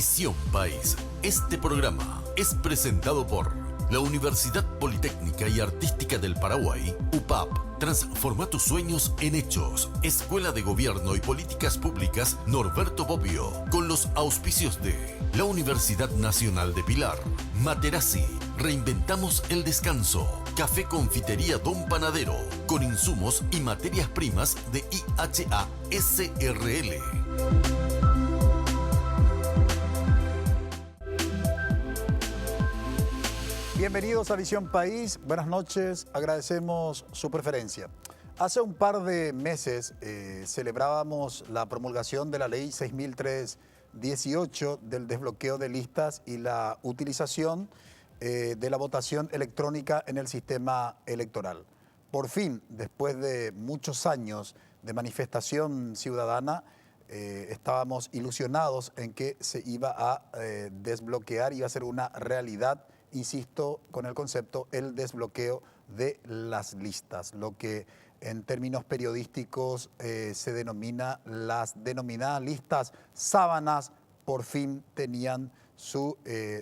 Visión País. Este programa es presentado por la Universidad Politécnica y Artística del Paraguay, UPAP. Transforma tus sueños en hechos. Escuela de Gobierno y Políticas Públicas Norberto Bobbio, con los auspicios de la Universidad Nacional de Pilar, Materazzi, Reinventamos el Descanso, Café Confitería Don Panadero, con insumos y materias primas de IHA SRL. Bienvenidos a Visión País, buenas noches, agradecemos su preferencia. Hace un par de meses celebrábamos la promulgación de la Ley 6.318 del desbloqueo de listas y la utilización de la votación electrónica en el sistema electoral. Por fin, después de muchos años de manifestación ciudadana, estábamos ilusionados en que se iba a desbloquear, iba a ser una realidad, insisto, con el concepto, el desbloqueo de las listas, lo que en términos periodísticos se denomina las denominadas listas sábanas, por fin tenían su,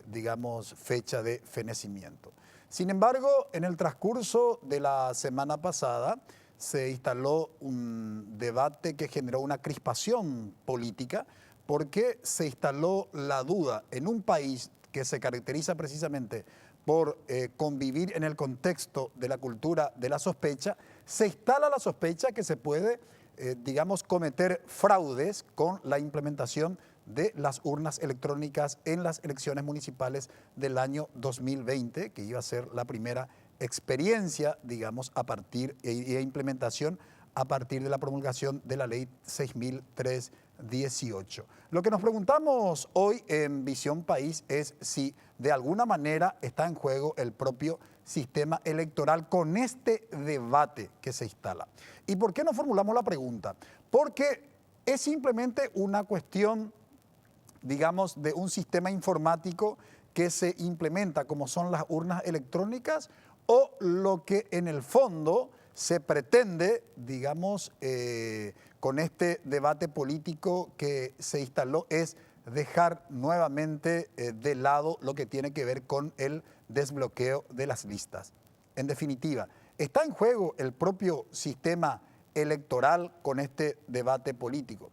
digamos, fecha de fenecimiento. Sin embargo, en el transcurso de la semana pasada se instaló un debate que generó una crispación política porque se instaló la duda en un país que se caracteriza precisamente por convivir en el contexto de la cultura de la sospecha, se instala la sospecha que se puede, digamos, cometer fraudes con la implementación de las urnas electrónicas en las elecciones municipales del año 2020, que iba a ser la primera experiencia, digamos, a partir e implementación a partir de la promulgación de la Ley 6.318. Lo que nos preguntamos hoy en Visión País es si de alguna manera está en juego el propio sistema electoral con este debate que se instala. ¿Y por qué nos formulamos la pregunta? Porque es simplemente una cuestión, digamos, de un sistema informático que se implementa como son las urnas electrónicas, o lo que en el fondo se pretende, digamos, con este debate político que se instaló, es dejar nuevamente de lado lo que tiene que ver con el desbloqueo de las listas. En definitiva, ¿está en juego el propio sistema electoral con este debate político?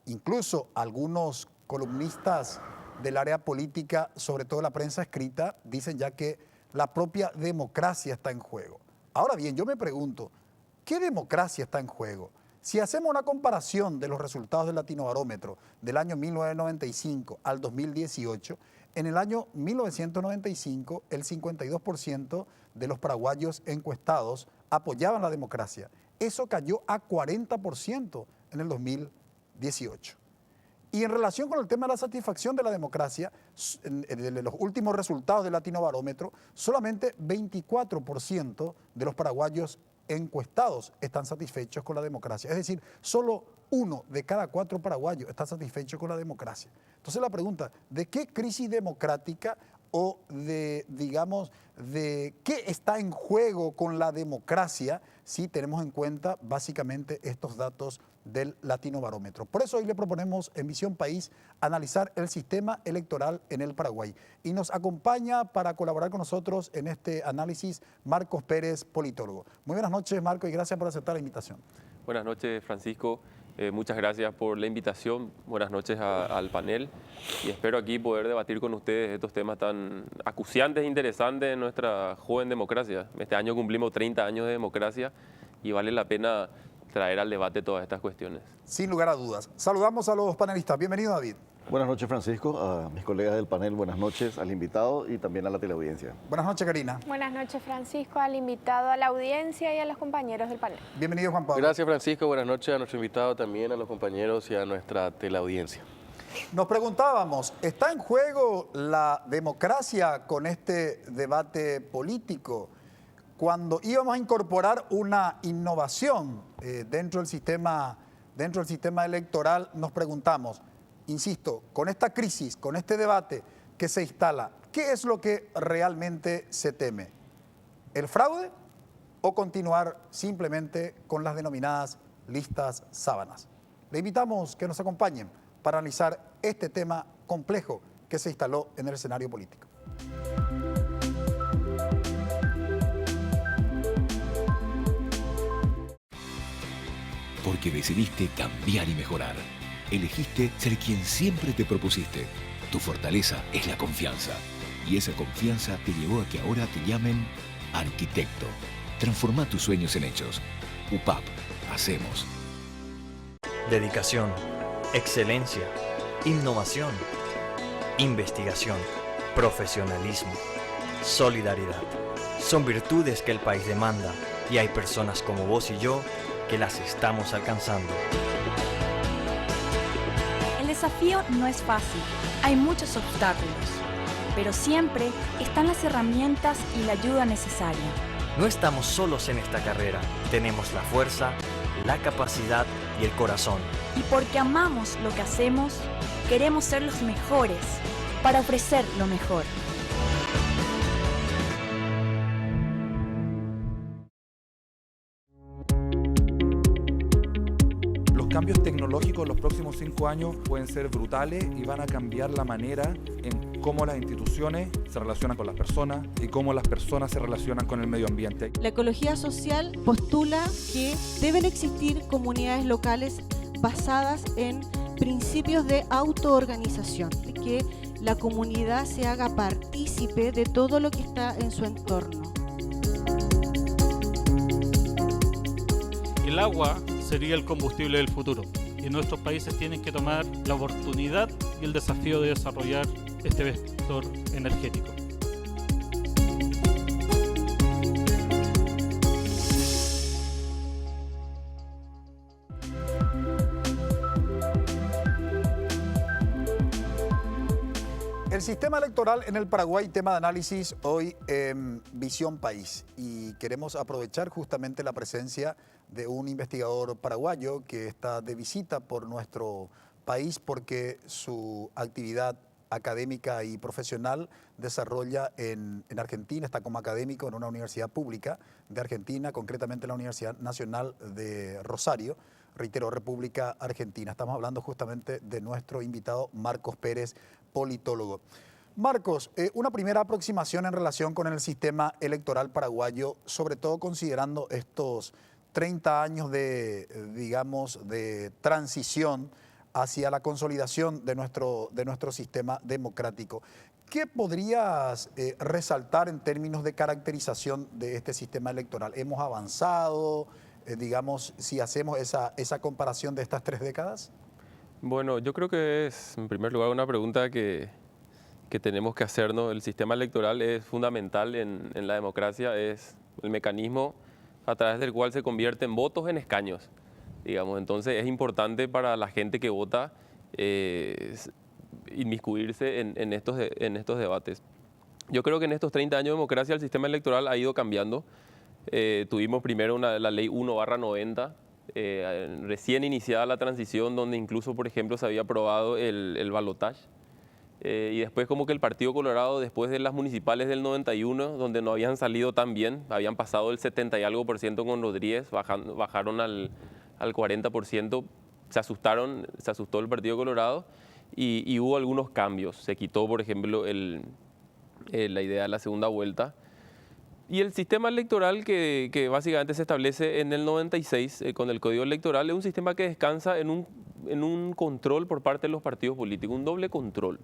Incluso algunos columnistas del área política, sobre todo la prensa escrita, dicen ya que la propia democracia está en juego. Ahora bien, yo me pregunto, ¿qué democracia está en juego? Si hacemos una comparación de los resultados del Latinobarómetro del año 1995 al 2018, en el año 1995 el 52% de los paraguayos encuestados apoyaban la democracia. Eso cayó a 40% en el 2018. Y en relación con el tema de la satisfacción de la democracia, de los últimos resultados del Latinobarómetro, solamente 24% de los paraguayos encuestados están satisfechos con la democracia. Es decir, solo 1 de cada 4 paraguayos está satisfecho con la democracia. Entonces la pregunta, ¿de qué crisis democrática o de, digamos, de qué está en juego con la democracia si tenemos en cuenta básicamente estos datos del Latinobarómetro? Por eso hoy le proponemos en Visión País analizar el sistema electoral en el Paraguay. Y nos acompaña para colaborar con nosotros en este análisis Marcos Pérez, politólogo. Muy buenas noches, Marcos, y gracias por aceptar la invitación. Buenas noches, Francisco. Muchas gracias por la invitación. Buenas noches al panel. Y espero aquí poder debatir con ustedes estos temas tan acuciantes e interesantes de nuestra joven democracia. Este año cumplimos 30 años de democracia y vale la pena traer al debate todas estas cuestiones. Sin lugar a dudas. Saludamos a los panelistas. Bienvenido, David. Buenas noches, Francisco, a mis colegas del panel, buenas noches al invitado y también a la teleaudiencia. Buenas noches, Karina. Buenas noches, Francisco, al invitado, a la audiencia y a los compañeros del panel. Bienvenido, Juan Pablo. Gracias, Francisco, buenas noches a nuestro invitado, también a los compañeros y a nuestra teleaudiencia. Nos preguntábamos, ¿está en juego la democracia con este debate político? Cuando íbamos a incorporar una innovación dentro del sistema electoral, nos preguntamos, insisto, con esta crisis, con este debate que se instala, ¿qué es lo que realmente se teme? ¿El fraude o continuar simplemente con las denominadas listas sábanas? Le invitamos que nos acompañen para analizar este tema complejo que se instaló en el escenario político. Porque decidiste cambiar y mejorar. Elegiste ser quien siempre te propusiste. Tu fortaleza es la confianza. Y esa confianza te llevó a que ahora te llamen arquitecto. Transforma tus sueños en hechos. UPAP. Hacemos. Dedicación, excelencia, innovación, investigación, profesionalismo, solidaridad. Son virtudes que el país demanda y hay personas como vos y yo que las estamos alcanzando. El desafío no es fácil, hay muchos obstáculos, pero siempre están las herramientas y la ayuda necesaria. No estamos solos en esta carrera, tenemos la fuerza, la capacidad y el corazón. Y porque amamos lo que hacemos, queremos ser los mejores para ofrecer lo mejor. Los cambios tecnológicos en los próximos 5 años pueden ser brutales y van a cambiar la manera en cómo las instituciones se relacionan con las personas y cómo las personas se relacionan con el medio ambiente. La ecología social postula que deben existir comunidades locales basadas en principios de autoorganización, de que la comunidad se haga partícipe de todo lo que está en su entorno. El agua sería el combustible del futuro y nuestros países tienen que tomar la oportunidad y el desafío de desarrollar este vector energético. El sistema electoral en el Paraguay, tema de análisis hoy en Visión País. Y queremos aprovechar justamente la presencia de un investigador paraguayo que está de visita por nuestro país porque su actividad académica y profesional desarrolla en Argentina, está como académico en una universidad pública de Argentina, concretamente la Universidad Nacional de Rosario, reitero, República Argentina. Estamos hablando justamente de nuestro invitado Marcos Pérez, politólogo. Marcos, una primera aproximación en relación con el sistema electoral paraguayo, sobre todo considerando estos 30 años de, digamos, de transición hacia la consolidación de nuestro sistema democrático. ¿Qué podrías resaltar en términos de caracterización de este sistema electoral? ¿Hemos avanzado, digamos, si hacemos esa comparación de estas 3 décadas? Bueno, yo creo que es, en primer lugar, una pregunta que tenemos que hacernos. El sistema electoral es fundamental en la democracia, es el mecanismo a través del cual se convierten votos en escaños, digamos. Entonces es importante para la gente que vota inmiscuirse en estos debates. Yo creo que en estos 30 años de democracia el sistema electoral ha ido cambiando. Tuvimos primero la ley 1/90, recién iniciada la transición, donde incluso, por ejemplo, se había aprobado el balotaje. Y después como que el Partido Colorado, después de las municipales del 91, donde no habían salido tan bien, habían pasado el 70 y algo % con Rodríguez, bajaron al 40%, se asustó el Partido Colorado y hubo algunos cambios. Se quitó, por ejemplo, la idea de la segunda vuelta. Y el sistema electoral que básicamente se establece en el 96 con el Código Electoral es un sistema que descansa en un control por parte de los partidos políticos, un doble control.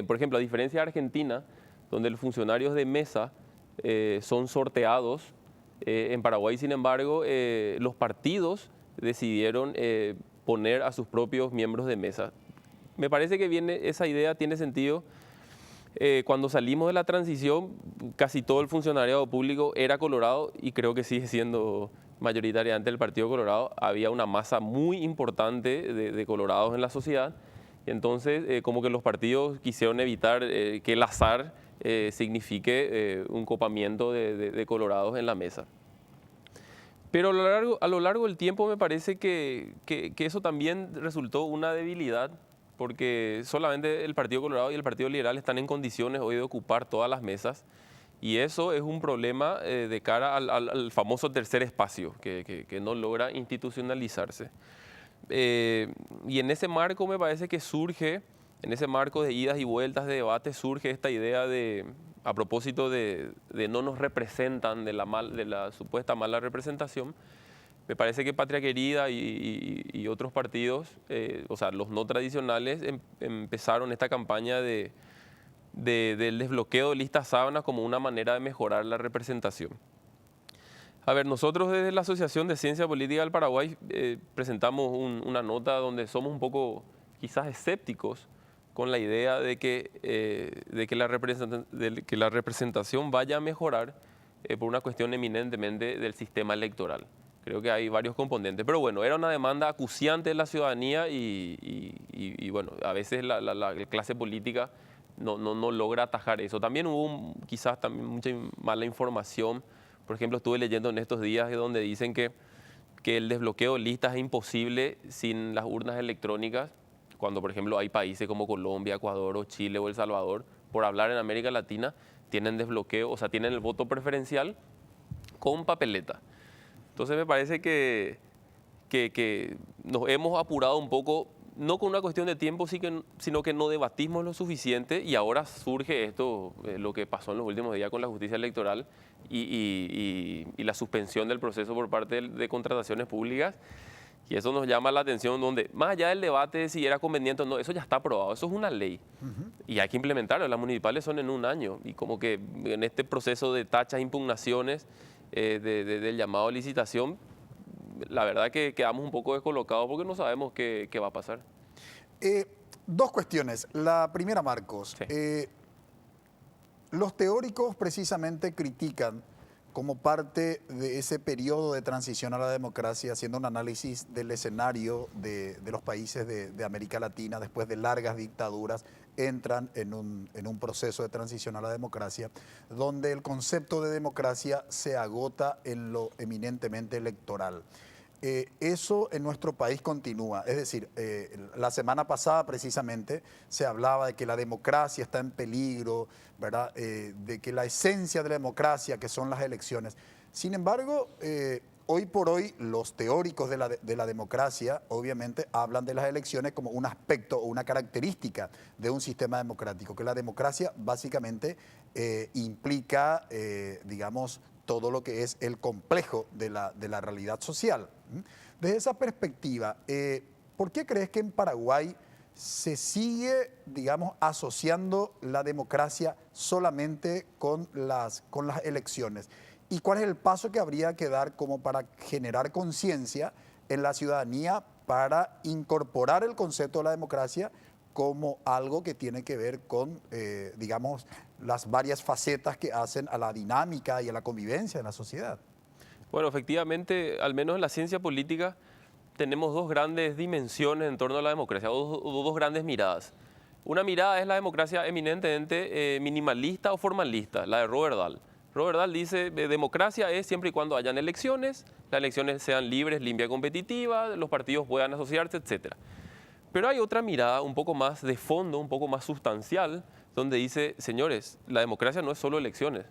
Por ejemplo, a diferencia de Argentina, donde los funcionarios de mesa son sorteados, en Paraguay, sin embargo, los partidos decidieron poner a sus propios miembros de mesa. Me parece que esa idea tiene sentido. Cuando salimos de la transición, casi todo el funcionariado público era colorado y creo que sigue siendo mayoritariamente el Partido Colorado. Había una masa muy importante de colorados en la sociedad. Entonces, como que los partidos quisieron evitar que el azar signifique un copamiento de colorados en la mesa. Pero a lo largo del tiempo me parece que eso también resultó una debilidad, porque solamente el Partido Colorado y el Partido Liberal están en condiciones hoy de ocupar todas las mesas, y eso es un problema de cara al famoso tercer espacio, que no logra institucionalizarse. Y en ese marco me parece que surge En ese marco de idas y vueltas de debate surge esta idea de, a propósito de no nos representan, de la supuesta mala representación. Me parece que Patria Querida y otros partidos, o sea, los no tradicionales, empezaron esta campaña del desbloqueo de listas sábanas como una manera de mejorar la representación. A ver, nosotros desde la Asociación de Ciencia Política del Paraguay presentamos una nota donde somos un poco quizás escépticos con la idea de que la representación vaya a mejorar por una cuestión eminentemente del sistema electoral. Creo que hay varios componentes, pero bueno, era una demanda acuciante de la ciudadanía y bueno, a veces la clase política no logra atajar eso. También hubo quizás también mucha mala información. Por ejemplo, estuve leyendo en estos días donde dicen que el desbloqueo de listas es imposible sin las urnas electrónicas, cuando por ejemplo hay países como Colombia, Ecuador o Chile o El Salvador, por hablar en América Latina, tienen desbloqueo, o sea, tienen el voto preferencial con papeleta. Entonces me parece que nos hemos apurado un poco, no con una cuestión de tiempo, sino que no debatimos lo suficiente y ahora surge esto, lo que pasó en los últimos días con la justicia electoral y la suspensión del proceso por parte de contrataciones públicas. Y eso nos llama la atención, donde más allá del debate de si era conveniente o no, eso ya está aprobado, eso es una ley. Y hay que implementarlo, las municipales son en un año. Y como que en este proceso de tachas, impugnaciones, del llamado a licitación, la verdad que quedamos un poco descolocados porque no sabemos qué va a pasar. Dos cuestiones. La primera, Marcos. Sí. Los teóricos precisamente critican como parte de ese periodo de transición a la democracia, haciendo un análisis del escenario de los países de América Latina, después de largas dictaduras, entran en un proceso de transición a la democracia, donde el concepto de democracia se agota en lo eminentemente electoral. Eso en nuestro país continúa, es decir, la semana pasada precisamente se hablaba de que la democracia está en peligro, ¿verdad? De que la esencia de la democracia, que son las elecciones. Sin embargo, hoy por hoy los teóricos de la democracia obviamente hablan de las elecciones como un aspecto o una característica de un sistema democrático, que la democracia básicamente implica, digamos, todo lo que es el complejo de la realidad social. Desde esa perspectiva, ¿por qué crees que en Paraguay se sigue, digamos, asociando la democracia solamente con las elecciones? ¿Y cuál es el paso que habría que dar como para generar conciencia en la ciudadanía para incorporar el concepto de la democracia como algo que tiene que ver con, digamos, las varias facetas que hacen a la dinámica y a la convivencia en la sociedad? Bueno, efectivamente, al menos en la ciencia política, tenemos dos grandes dimensiones en torno a la democracia, dos grandes miradas. Una mirada es la democracia eminentemente minimalista o formalista, la de Robert Dahl. Robert Dahl dice que democracia es siempre y cuando hayan elecciones, las elecciones sean libres, limpias y competitivas, los partidos puedan asociarse, etc. Pero hay otra mirada un poco más de fondo, un poco más sustancial, donde dice, señores, la democracia no es solo elecciones.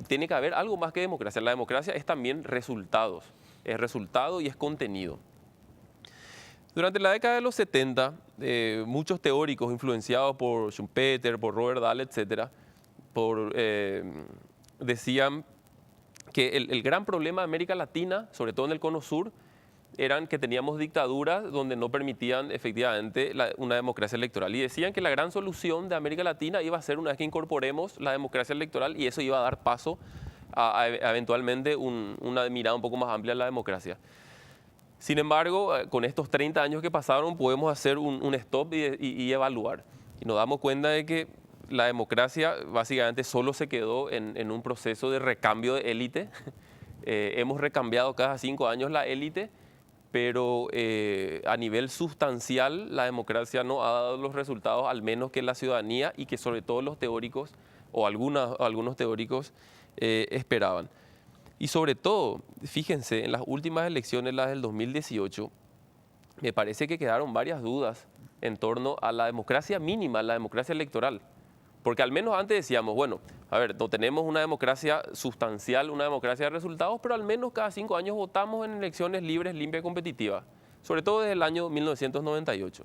Tiene que haber algo más que democracia. La democracia es también resultados, es resultado y es contenido. Durante la década de los 70, muchos teóricos influenciados por Schumpeter, por Robert Dahl, etc., decían que el gran problema de América Latina, sobre todo en el Cono Sur, eran que teníamos dictaduras donde no permitían efectivamente una democracia electoral. Y decían que la gran solución de América Latina iba a ser una vez que incorporemos la democracia electoral y eso iba a dar paso a eventualmente una mirada un poco más amplia de la democracia. Sin embargo, con estos 30 años que pasaron podemos hacer un stop y evaluar. Y nos damos cuenta de que la democracia básicamente solo se quedó en un proceso de recambio de élite. Hemos recambiado cada 5 años la élite, pero a nivel sustancial la democracia no ha dado los resultados, al menos que la ciudadanía y que sobre todo los teóricos o algunos teóricos esperaban. Y sobre todo, fíjense, en las últimas elecciones, las del 2018, me parece que quedaron varias dudas en torno a la democracia mínima, la democracia electoral. Porque al menos antes decíamos, bueno, a ver, no tenemos una democracia sustancial, una democracia de resultados, pero al menos cada 5 años votamos en elecciones libres, limpias y competitivas, sobre todo desde el año 1998.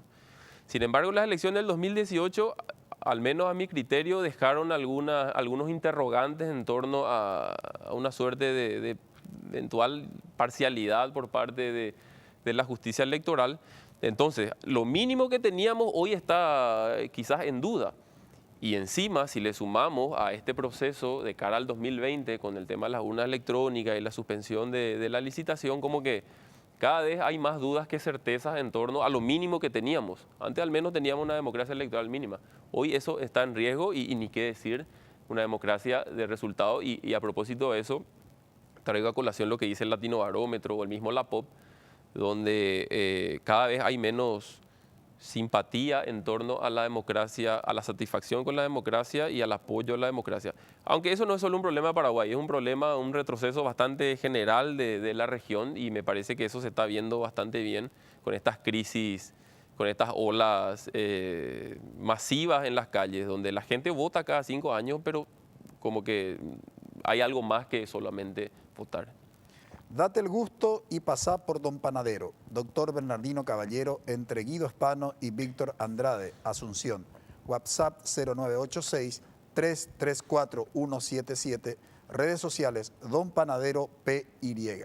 Sin embargo, las elecciones del 2018, al menos a mi criterio, dejaron algunos interrogantes en torno a una suerte de eventual parcialidad por parte de la justicia electoral. Entonces, lo mínimo que teníamos hoy está quizás en duda. Y encima, si le sumamos a este proceso de cara al 2020 con el tema de las urnas electrónicas y la suspensión de la licitación, como que cada vez hay más dudas que certezas en torno a lo mínimo que teníamos. Antes al menos teníamos una democracia electoral mínima. Hoy eso está en riesgo y ni qué decir una democracia de resultado. Y a propósito de eso, traigo a colación lo que dice el Latinobarómetro o el mismo LAPOP, donde cada vez hay menos simpatía en torno a la democracia, a la satisfacción con la democracia y al apoyo a la democracia. Aunque eso no es solo un problema de Paraguay, es un problema, un retroceso bastante general de la región, y me parece que eso se está viendo bastante bien con estas crisis, con estas olas masivas en las calles, donde la gente vota cada 5 años, pero como que hay algo más que solamente votar. Date el gusto y pasá por Don Panadero, doctor Bernardino Caballero, entre Guido Espano y Víctor Andrade, Asunción. WhatsApp 0986-334-177, redes sociales Don Panadero PY.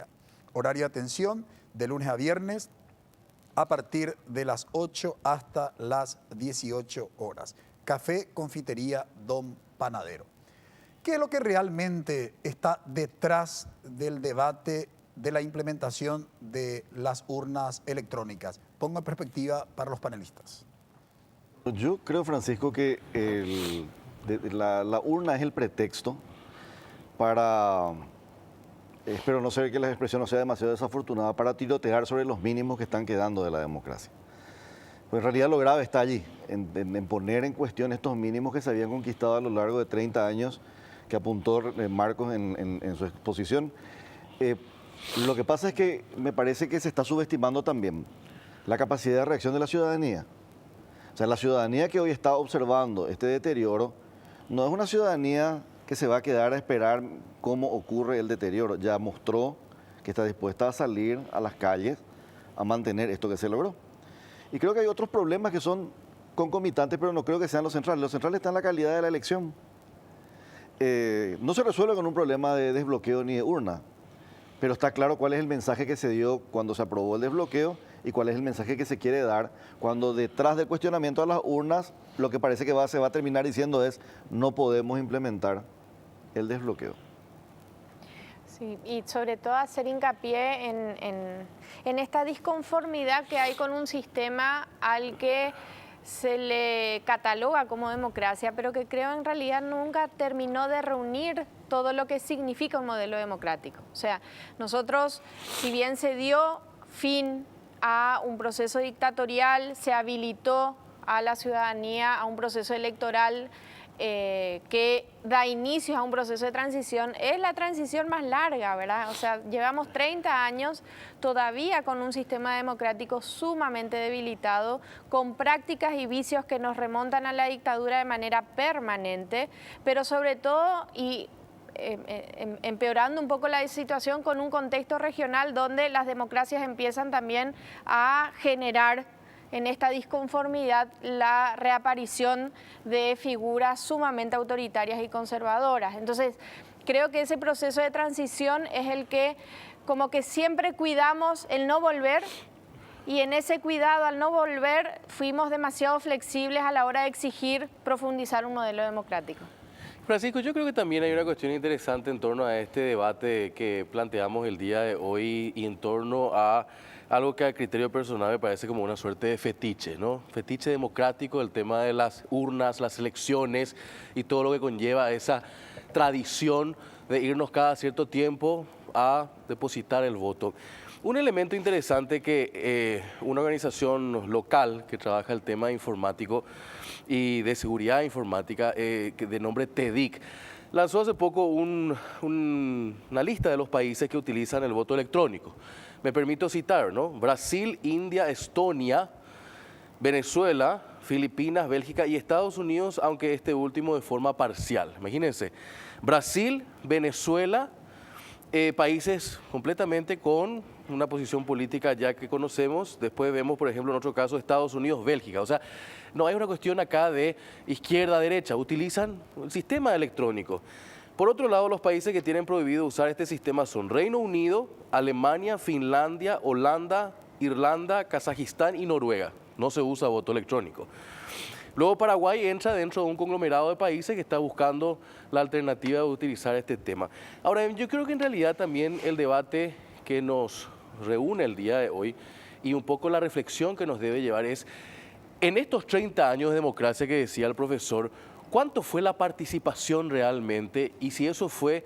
Horario de atención de lunes a viernes a partir de las 8 hasta las 18 horas. Café Confitería Don Panadero. ¿Qué es lo que realmente está detrás del debate de la implementación de las urnas electrónicas? Pongo en perspectiva para los panelistas. Yo creo, Francisco, que la urna es el pretexto para, espero no ser que la expresión no sea demasiado desafortunada, para tirotear sobre los mínimos que están quedando de la democracia. Pues en realidad lo grave está allí, en poner en cuestión estos mínimos que se habían conquistado a lo largo de 30 años, que apuntó Marcos en su exposición. Lo que pasa es que me parece que se está subestimando también la capacidad de reacción de la ciudadanía. O sea, la ciudadanía que hoy está observando este deterioro no es una ciudadanía que se va a quedar a esperar cómo ocurre el deterioro. Ya mostró que está dispuesta a salir a las calles a mantener esto que se logró. Y creo que hay otros problemas que son concomitantes, pero no creo que sean los centrales. Los centrales están en la calidad de la elección. No se resuelve con un problema de desbloqueo ni de urna, pero está claro cuál es el mensaje que se dio cuando se aprobó el desbloqueo y cuál es el mensaje que se quiere dar cuando detrás del cuestionamiento a las urnas lo que parece que se va a terminar diciendo es no podemos implementar el desbloqueo. Sí, y sobre todo hacer hincapié en esta disconformidad que hay con un sistema al que se le cataloga como democracia, pero que creo en realidad nunca terminó de reunir todo lo que significa un modelo democrático. O sea, nosotros, si bien se dio fin a un proceso dictatorial, se habilitó a la ciudadanía a un proceso electoral que da inicio a un proceso de transición, es la transición más larga, ¿verdad? O sea, llevamos 30 años todavía con un sistema democrático sumamente debilitado, con prácticas y vicios que nos remontan a la dictadura de manera permanente, pero sobre todo, y empeorando un poco la situación con un contexto regional donde las democracias empiezan también a generar en esta disconformidad la reaparición de figuras sumamente autoritarias y conservadoras. Entonces, creo que ese proceso de transición es el que como que siempre cuidamos el no volver, y en ese cuidado al no volver fuimos demasiado flexibles a la hora de exigir profundizar un modelo democrático. Francisco, yo creo que también hay una cuestión interesante en torno a este debate que planteamos el día de hoy y en torno a algo que a criterio personal me parece como una suerte de fetiche, ¿no? Fetiche democrático, el tema de las urnas, las elecciones y todo lo que conlleva esa tradición de irnos cada cierto tiempo a depositar el voto. Un elemento interesante que una organización local que trabaja el tema informático y de seguridad informática, de nombre TEDIC, lanzó hace poco una lista de los países que utilizan el voto electrónico. Me permito citar, ¿no? Brasil, India, Estonia, Venezuela, Filipinas, Bélgica y Estados Unidos, aunque este último de forma parcial. Imagínense, Brasil, Venezuela, países completamente con una posición política ya que conocemos. Después vemos, por ejemplo, en otro caso, Estados Unidos, Bélgica. O sea, no hay una cuestión acá de izquierda-derecha. Utilizan el sistema electrónico. Por otro lado, los países que tienen prohibido usar este sistema son Reino Unido, Alemania, Finlandia, Holanda, Irlanda, Kazajistán y Noruega. No se usa voto electrónico. Luego Paraguay entra dentro de un conglomerado de países que está buscando la alternativa de utilizar este tema. Ahora, yo creo que en realidad también el debate que nos reúne el día de hoy y un poco la reflexión que nos debe llevar es, en estos 30 años de democracia que decía el profesor, ¿cuánto fue la participación realmente y si eso fue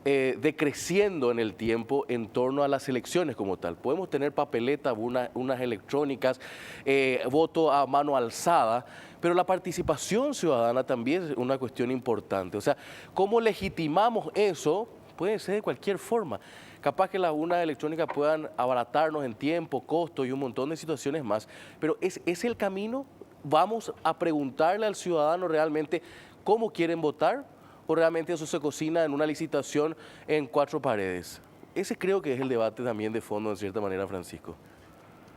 decreciendo en el tiempo en torno a las elecciones como tal? Podemos tener papeletas, unas electrónicas, voto a mano alzada, pero la participación ciudadana también es una cuestión importante. O sea, ¿cómo legitimamos eso? Puede ser de cualquier forma. Capaz que las urnas electrónicas puedan abaratarnos en tiempo, costo y un montón de situaciones más, pero ¿es el camino? ¿Vamos a preguntarle al ciudadano realmente cómo quieren votar? ¿O realmente eso se cocina en una licitación en 4 paredes? Ese creo que es el debate también de fondo, en cierta manera, Francisco.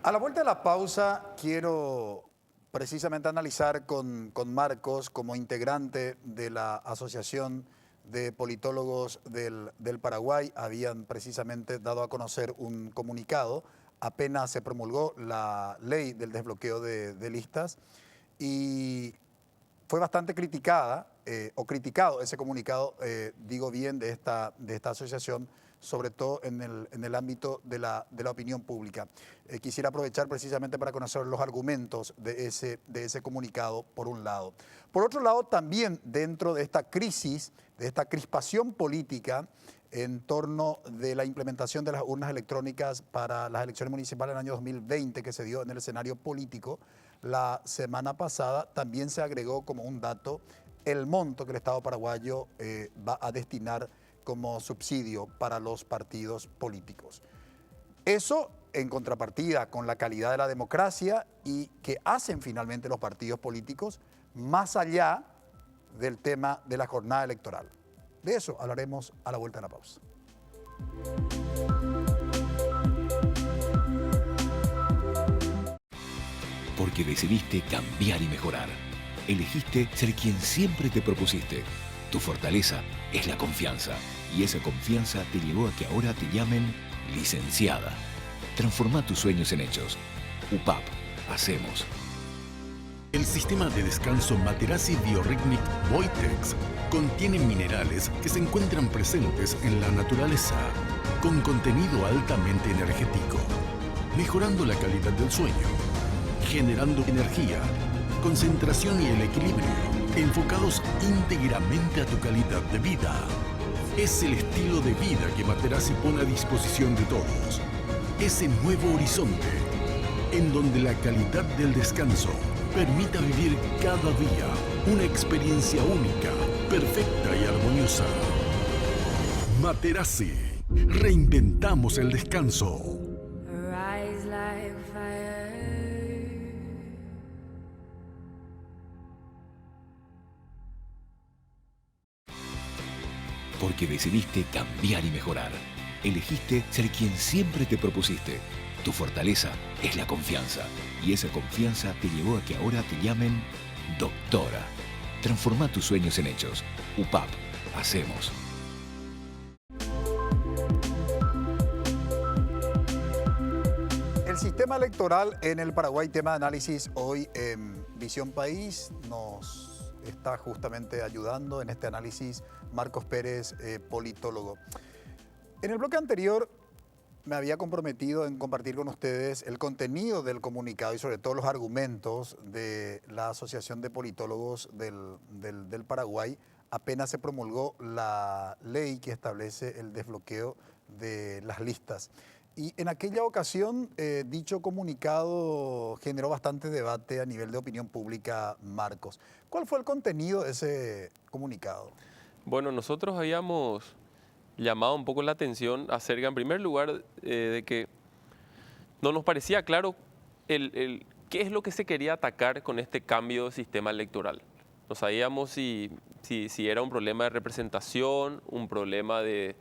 A la vuelta de la pausa, quiero precisamente analizar con Marcos, como integrante de la Asociación de Politólogos del Paraguay. Habían precisamente dado a conocer un comunicado, apenas se promulgó la ley del desbloqueo de listas y fue bastante criticada, o criticado ese comunicado, digo bien, de esta asociación, sobre todo en el ámbito de la opinión pública. Quisiera aprovechar precisamente para conocer los argumentos de ese comunicado, por un lado. Por otro lado, también dentro de esta crisis, de esta crispación política en torno de la implementación de las urnas electrónicas para las elecciones municipales del año 2020 que se dio en el escenario político, la semana pasada también se agregó como un dato el monto que el Estado paraguayo va a destinar como subsidio para los partidos políticos. Eso en contrapartida con la calidad de la democracia y que hacen finalmente los partidos políticos más allá del tema de la jornada electoral. De eso hablaremos a la vuelta de la pausa. Porque decidiste cambiar y mejorar. Elegiste ser quien siempre te propusiste. Tu fortaleza es la confianza. Y esa confianza te llevó a que ahora te llamen licenciada. Transforma tus sueños en hechos. UPAP. Hacemos. El sistema de descanso Materazzi Biorhythmic Voitex contiene minerales que se encuentran presentes en la naturaleza, con contenido altamente energético, mejorando la calidad del sueño, generando energía, concentración y el equilibrio, enfocados íntegramente a tu calidad de vida. Es el estilo de vida que Materazzi pone a disposición de todos. Ese nuevo horizonte, en donde la calidad del descanso permita vivir cada día una experiencia única, perfecta y armoniosa. Materazzi, reinventamos el descanso. Porque decidiste cambiar y mejorar. Elegiste ser quien siempre te propusiste. Tu fortaleza es la confianza. Y esa confianza te llevó a que ahora te llamen doctora. Transforma tus sueños en hechos. UPAP. Hacemos. El sistema electoral en el Paraguay, tema de análisis hoy en Visión País, nos está justamente ayudando en este análisis Marcos Pérez, politólogo. En el bloque anterior me había comprometido en compartir con ustedes el contenido del comunicado y sobre todo los argumentos de la Asociación de Politólogos del Paraguay. Apenas se promulgó la ley que establece el desbloqueo de las listas. Y en aquella ocasión, dicho comunicado generó bastante debate a nivel de opinión pública, Marcos. ¿Cuál fue el contenido de ese comunicado? Bueno, nosotros habíamos llamado un poco la atención acerca, en primer lugar, de que no nos parecía claro qué es lo que se quería atacar con este cambio de sistema electoral. No sabíamos si era un problema de representación, un problema de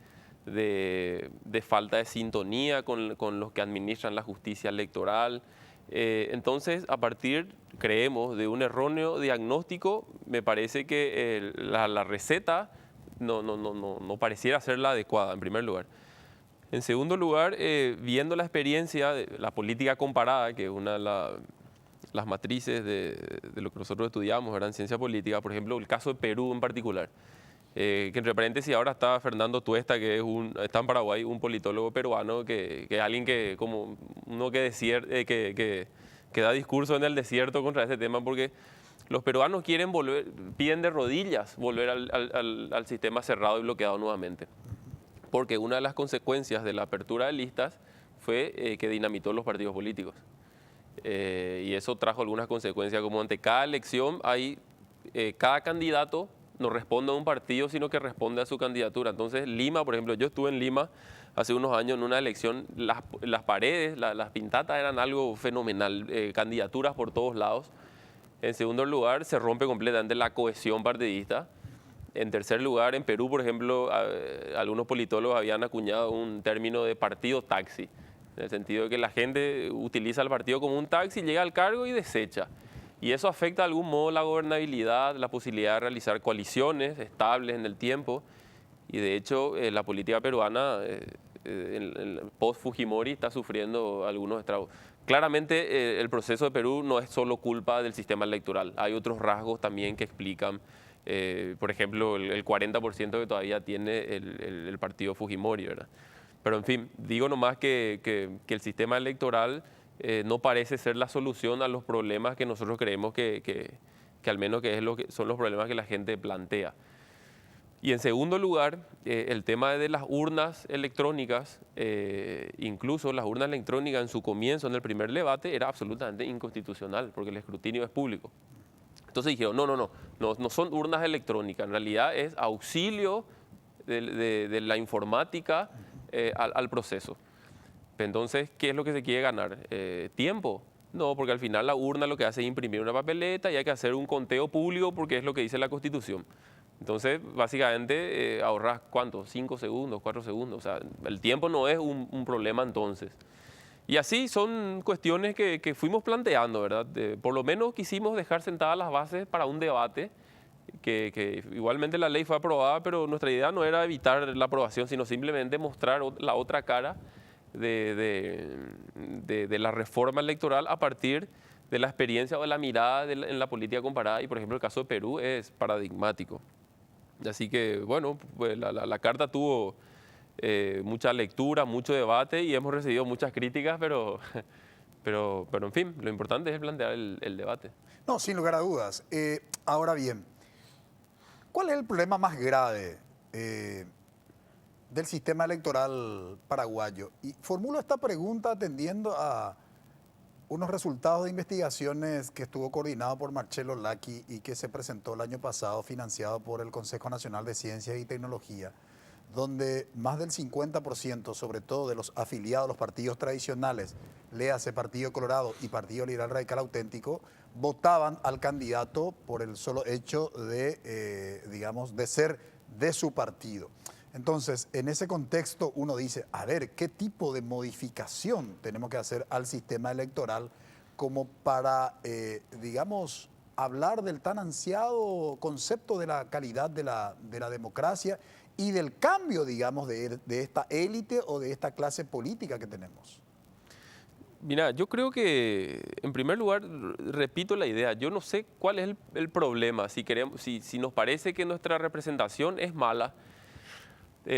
de falta de sintonía con los que administran la justicia electoral. Entonces, a partir, creemos, de un erróneo diagnóstico, me parece que la receta no pareciera ser la adecuada, en primer lugar. En segundo lugar, viendo la experiencia de la política comparada, que es una de las matrices de lo que nosotros estudiamos, era en ciencia política, por ejemplo, el caso de Perú en particular, que entre paréntesis ahora está Fernando Tuesta, que está en Paraguay, un politólogo peruano, que es alguien que, como uno que da discurso en el desierto contra ese tema, porque los peruanos piden de rodillas volver al sistema cerrado y bloqueado nuevamente. Porque una de las consecuencias de la apertura de listas fue que dinamitó los partidos políticos. Y eso trajo algunas consecuencias, como ante cada elección cada candidato no responde a un partido, sino que responde a su candidatura. Entonces, Lima, por ejemplo, yo estuve en Lima hace unos años en una elección, las paredes, las pintatas eran algo fenomenal, candidaturas por todos lados. En segundo lugar, se rompe completamente la cohesión partidista. En tercer lugar, en Perú, por ejemplo, algunos politólogos habían acuñado un término de partido taxi, en el sentido de que la gente utiliza el partido como un taxi, llega al cargo y desecha. Y eso afecta de algún modo la gobernabilidad, la posibilidad de realizar coaliciones estables en el tiempo. Y de hecho, la política peruana, post-Fujimori, está sufriendo algunos estragos. Claramente, el proceso de Perú no es solo culpa del sistema electoral. Hay otros rasgos también que explican, por ejemplo, el 40% que todavía tiene el partido Fujimori, ¿verdad? Pero en fin, digo nomás que el sistema electoral no parece ser la solución a los problemas que nosotros creemos que al menos son los problemas que la gente plantea. Y en segundo lugar, el tema de las urnas electrónicas, incluso las urnas electrónicas en su comienzo, en el primer debate, era absolutamente inconstitucional, porque el escrutinio es público. Entonces dijeron, no son urnas electrónicas, en realidad es auxilio de la informática al proceso. Entonces, ¿qué es lo que se quiere ganar? ¿Tiempo? No, porque al final la urna lo que hace es imprimir una papeleta y hay que hacer un conteo público porque es lo que dice la Constitución. Entonces, básicamente, ahorras, ¿cuánto? 5 segundos, 4 segundos. O sea, el tiempo no es un problema entonces. Y así son cuestiones que fuimos planteando, ¿verdad? Por lo menos quisimos dejar sentadas las bases para un debate, que igualmente la ley fue aprobada, pero nuestra idea no era evitar la aprobación, sino simplemente mostrar la otra cara de la reforma electoral a partir de la experiencia o de la mirada en la política comparada. Y, por ejemplo, el caso de Perú es paradigmático. Así que, bueno, pues la carta tuvo mucha lectura, mucho debate y hemos recibido muchas críticas, pero en fin, lo importante es plantear el debate. No, sin lugar a dudas. Ahora bien, ¿cuál es el problema más grave del sistema electoral paraguayo? Y formulo esta pregunta atendiendo a unos resultados de investigaciones que estuvo coordinado por Marcelo Lacchi y que se presentó el año pasado, financiado por el Consejo Nacional de Ciencias y Tecnología, donde más del 50%, sobre todo de los afiliados a los partidos tradicionales, léase Partido Colorado y Partido Liberal Radical Auténtico, votaban al candidato por el solo hecho de, de ser de su partido. Entonces, en ese contexto uno dice, a ver, ¿qué tipo de modificación tenemos que hacer al sistema electoral como para, hablar del tan ansiado concepto de la calidad de la democracia y del cambio, de esta élite o de esta clase política que tenemos? Mira, yo creo que, en primer lugar, repito la idea, yo no sé cuál es el problema, si nos parece que nuestra representación es mala.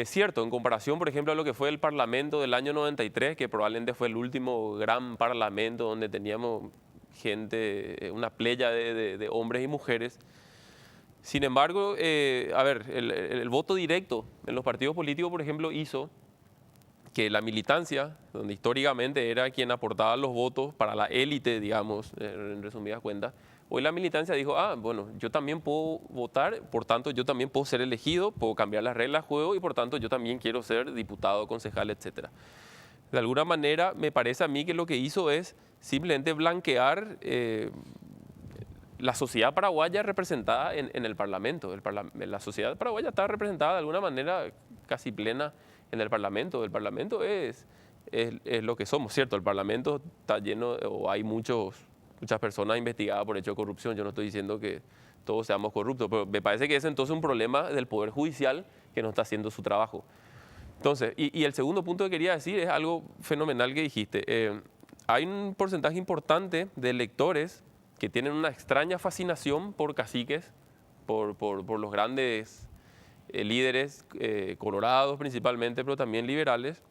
Cierto, en comparación, por ejemplo, a lo que fue el Parlamento del año 93, que probablemente fue el último gran parlamento donde teníamos gente, una playa de hombres y mujeres. Sin embargo, el voto directo en los partidos políticos, por ejemplo, hizo que la militancia, donde históricamente era quien aportaba los votos para la élite, en resumidas cuentas, hoy la militancia dijo, yo también puedo votar, por tanto yo también puedo ser elegido, puedo cambiar las reglas de juego y por tanto yo también quiero ser diputado, concejal, etc. De alguna manera me parece a mí que lo que hizo es simplemente blanquear la sociedad paraguaya representada en el Parlamento. La sociedad paraguaya está representada de alguna manera casi plena en el Parlamento. El Parlamento es lo que somos, ¿cierto? El Parlamento está lleno, o hay muchas personas investigadas por hecho de corrupción. Yo no estoy diciendo que todos seamos corruptos, pero me parece que es entonces un problema del Poder Judicial que no está haciendo su trabajo. Entonces, y el segundo punto que quería decir es algo fenomenal que dijiste. Hay un porcentaje importante de electores que tienen una extraña fascinación por caciques, por los grandes líderes colorados principalmente, pero también liberales,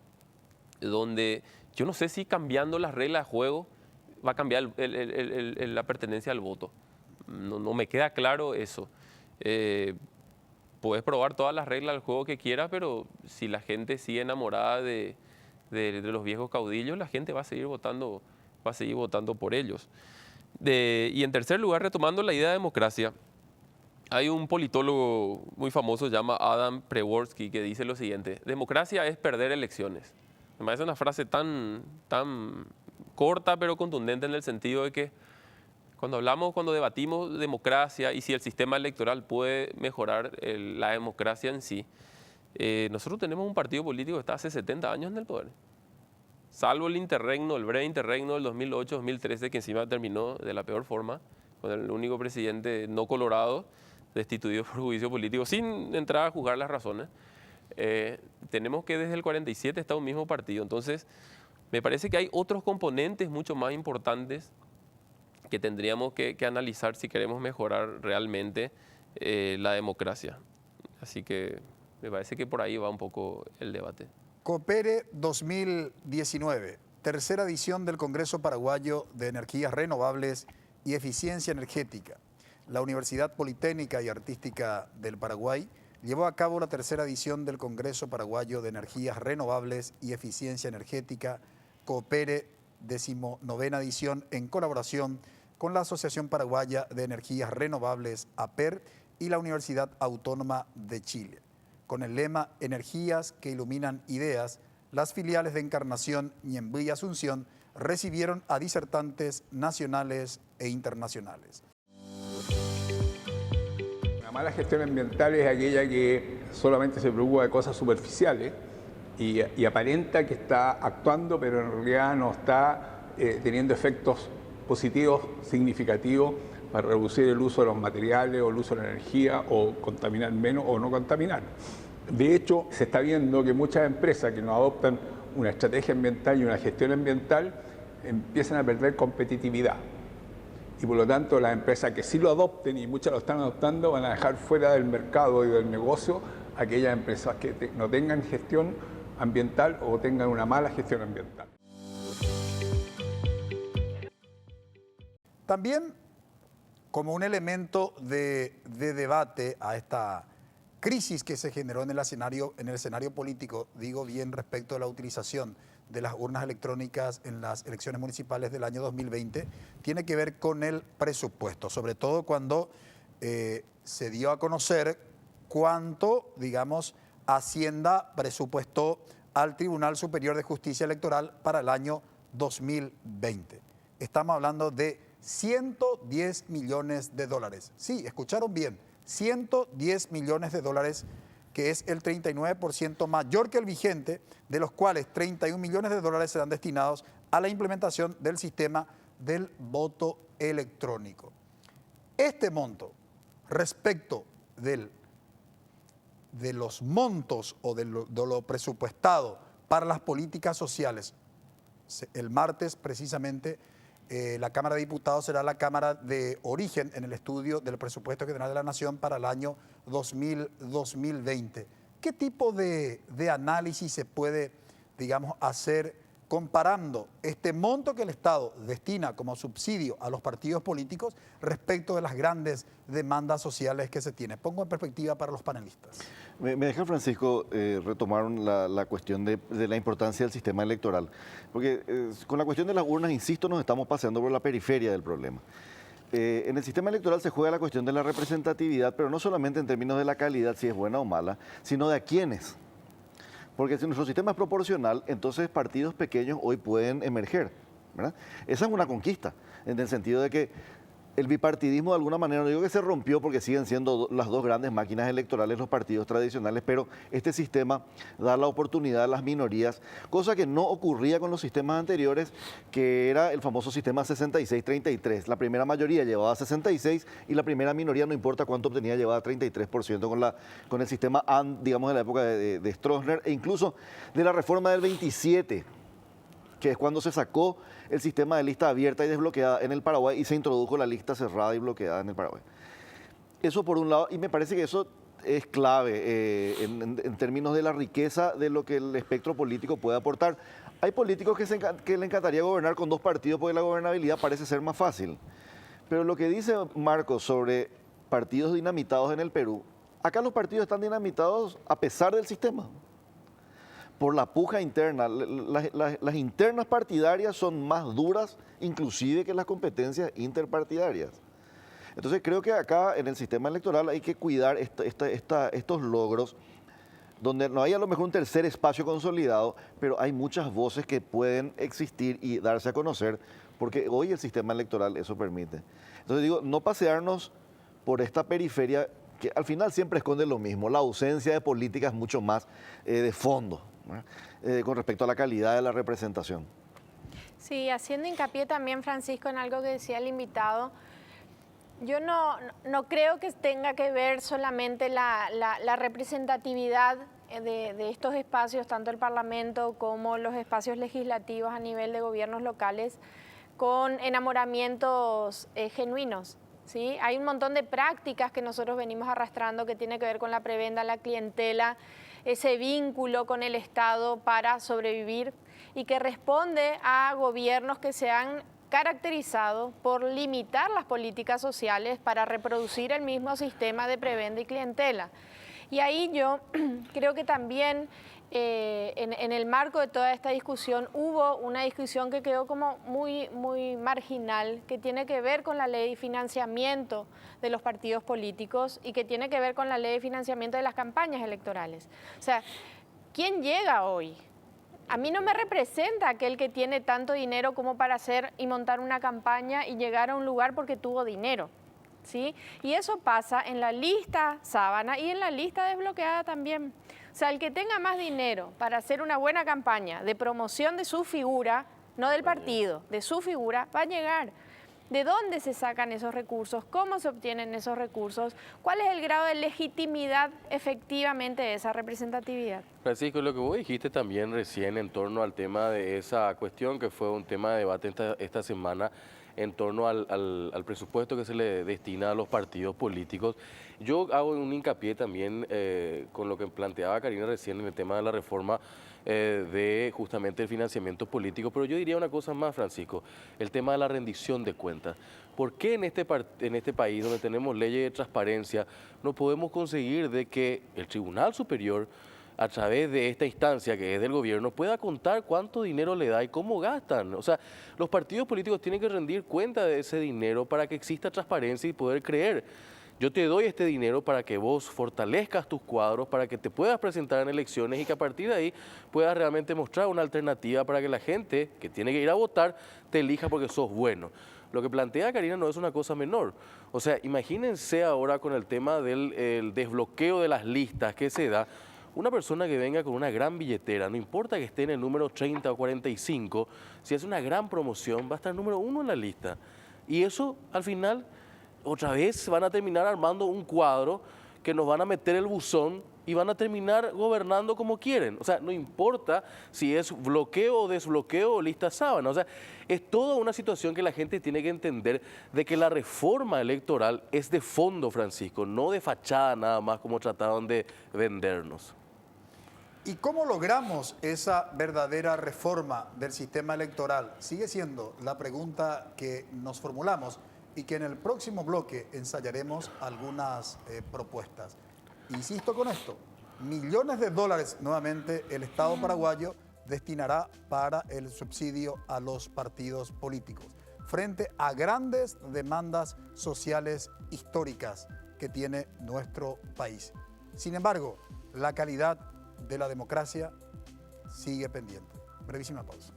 donde yo no sé si cambiando las reglas de juego va a cambiar la pertenencia al voto. No me queda claro eso. Puedes probar todas las reglas del juego que quieras, pero si la gente sigue enamorada de los viejos caudillos, la gente va a seguir votando por ellos. Y en tercer lugar, retomando la idea de democracia, hay un politólogo muy famoso, se llama Adam Przeworski, que dice lo siguiente: democracia es perder elecciones. Me parece una frase tan corta pero contundente en el sentido de que cuando debatimos democracia y si el sistema electoral puede mejorar la democracia en sí, nosotros tenemos un partido político que está hace 70 años en el poder. Salvo el breve interregno del 2008-2013, que encima terminó de la peor forma, con el único presidente no colorado destituido por juicio político, sin entrar a juzgar las razones. Tenemos que desde el 47 está un mismo partido. Entonces, me parece que hay otros componentes mucho más importantes que tendríamos que analizar si queremos mejorar realmente la democracia. Así que me parece que por ahí va un poco el debate. Coopere 2019, tercera edición del Congreso Paraguayo de Energías Renovables y Eficiencia Energética. La Universidad Politécnica y Artística del Paraguay llevó a cabo la tercera edición del Congreso Paraguayo de Energías Renovables y Eficiencia Energética, Coopere 19ª edición, en colaboración con la Asociación Paraguaya de Energías Renovables, APER, y la Universidad Autónoma de Chile. Con el lema Energías que iluminan ideas, las filiales de Encarnación, Ñemby y Asunción recibieron a disertantes nacionales e internacionales. La mala gestión ambiental es aquella que solamente se preocupa de cosas superficiales y aparenta que está actuando, pero en realidad no está teniendo efectos positivos significativos para reducir el uso de los materiales o el uso de la energía o contaminar menos o no contaminar. De hecho, se está viendo que muchas empresas que no adoptan una estrategia ambiental y una gestión ambiental empiezan a perder competitividad. Y por lo tanto, las empresas que sí lo adopten, y muchas lo están adoptando, van a dejar fuera del mercado y del negocio aquellas empresas que no tengan gestión ambiental o tengan una mala gestión ambiental. También, como un elemento de debate a esta crisis que se generó en el escenario político, digo bien, respecto a la utilización de las urnas electrónicas en las elecciones municipales del año 2020, tiene que ver con el presupuesto, sobre todo cuando se dio a conocer cuánto, digamos, Hacienda presupuestó al Tribunal Superior de Justicia Electoral para el año 2020. Estamos hablando de 110 millones de dólares. Sí, escucharon bien, 110 millones de dólares, que es el 39% mayor que el vigente, de los cuales 31 millones de dólares serán destinados a la implementación del sistema del voto electrónico. Este monto, respecto de los montos o de lo presupuestado para las políticas sociales, el martes precisamente la Cámara de Diputados será la Cámara de origen en el estudio del presupuesto general de la Nación para el año 2020. ¿Qué tipo de análisis se puede, digamos, hacer comparando este monto que el Estado destina como subsidio a los partidos políticos respecto de las grandes demandas sociales que se tienen? Pongo en perspectiva para los panelistas. Me deja, Francisco, retomar la cuestión de la importancia del sistema electoral, porque con la cuestión de las urnas, insisto, nos estamos paseando por la periferia del problema. En el sistema electoral se juega la cuestión de la representatividad, pero no solamente en términos de la calidad, si es buena o mala, sino de a quiénes. Porque si nuestro sistema es proporcional, entonces partidos pequeños hoy pueden emerger, ¿verdad? Esa es una conquista, en el sentido de que el bipartidismo de alguna manera, no digo que se rompió porque siguen siendo las dos grandes máquinas electorales los partidos tradicionales, pero este sistema da la oportunidad a las minorías, cosa que no ocurría con los sistemas anteriores, que era el famoso sistema 66-33. La primera mayoría llevaba 66 y la primera minoría, no importa cuánto obtenía, llevaba 33% con el sistema, digamos, de la época de Stroessner e incluso de la reforma del 27, que es cuando se sacó el sistema de lista abierta y desbloqueada en el Paraguay y se introdujo la lista cerrada y bloqueada en el Paraguay. Eso por un lado, y me parece que eso es clave en términos de la riqueza de lo que el espectro político puede aportar. Hay políticos que le encantaría gobernar con dos partidos porque la gobernabilidad parece ser más fácil. Pero lo que dice Marcos sobre partidos dinamitados en el Perú, acá los partidos están dinamitados a pesar del sistema. Por la puja interna. Las internas partidarias son más duras inclusive que las competencias interpartidarias. Entonces creo que acá en el sistema electoral hay que cuidar estos logros, donde no hay a lo mejor un tercer espacio consolidado, pero hay muchas voces que pueden existir y darse a conocer, porque hoy el sistema electoral eso permite. Entonces digo, no pasearnos por esta periferia que al final siempre esconde lo mismo, la ausencia de políticas mucho más de fondo. Con respecto a la calidad de la representación. Sí, haciendo hincapié también, Francisco, en algo que decía el invitado, yo no creo que tenga que ver solamente la representatividad de estos espacios, tanto el Parlamento como los espacios legislativos a nivel de gobiernos locales, con enamoramientos genuinos. ¿Sí? Hay un montón de prácticas que nosotros venimos arrastrando que tiene que ver con la prebenda, la clientela, ese vínculo con el Estado para sobrevivir y que responde a gobiernos que se han caracterizado por limitar las políticas sociales para reproducir el mismo sistema de prebenda y clientela. Y ahí yo creo que también en el marco de toda esta discusión hubo una discusión que quedó como muy marginal, que tiene que ver con la ley de financiamiento de los partidos políticos y que tiene que ver con la ley de financiamiento de las campañas electorales. O sea, ¿quién llega hoy? A mí no me representa aquel que tiene tanto dinero como para hacer y montar una campaña y llegar a un lugar porque tuvo dinero, ¿sí? Y eso pasa en la lista sábana y en la lista desbloqueada también. O sea, el que tenga más dinero para hacer una buena campaña de promoción de su figura, no del partido, de su figura, va a llegar. ¿De dónde se sacan esos recursos? ¿Cómo se obtienen esos recursos? ¿Cuál es el grado de legitimidad efectivamente de esa representatividad? Francisco, lo que vos dijiste también recién en torno al tema de esa cuestión que fue un tema de debate esta semana en torno al presupuesto que se le destina a los partidos políticos. Yo hago un hincapié también con lo que planteaba Karina recién en el tema de la reforma de justamente el financiamiento político, pero yo diría una cosa más, Francisco, el tema de la rendición de cuentas. ¿Por qué en este país donde tenemos leyes de transparencia no podemos conseguir de que el Tribunal Superior, a través de esta instancia que es del gobierno, pueda contar cuánto dinero le da y cómo gastan? O sea, los partidos políticos tienen que rendir cuenta de ese dinero para que exista transparencia y poder creer. Yo te doy este dinero para que vos fortalezcas tus cuadros, para que te puedas presentar en elecciones y que a partir de ahí puedas realmente mostrar una alternativa para que la gente que tiene que ir a votar te elija porque sos bueno. Lo que plantea Karina no es una cosa menor. O sea, imagínense ahora con el tema del desbloqueo de las listas que se da. Una persona que venga con una gran billetera, no importa que esté en el número 30 o 45, si hace una gran promoción, va a estar número 1 en la lista. Y eso, al final, otra vez van a terminar armando un cuadro que nos van a meter el buzón y van a terminar gobernando como quieren. O sea, no importa si es bloqueo o desbloqueo o lista sábana. O sea, es toda una situación que la gente tiene que entender de que la reforma electoral es de fondo, Francisco, no de fachada nada más como trataron de vendernos. ¿Y cómo logramos esa verdadera reforma del sistema electoral? Sigue siendo la pregunta que nos formulamos y que en el próximo bloque ensayaremos algunas propuestas. Insisto con esto, millones de dólares nuevamente el Estado paraguayo destinará para el subsidio a los partidos políticos, frente a grandes demandas sociales históricas que tiene nuestro país. Sin embargo, la calidad de la democracia sigue pendiente. Brevísima pausa.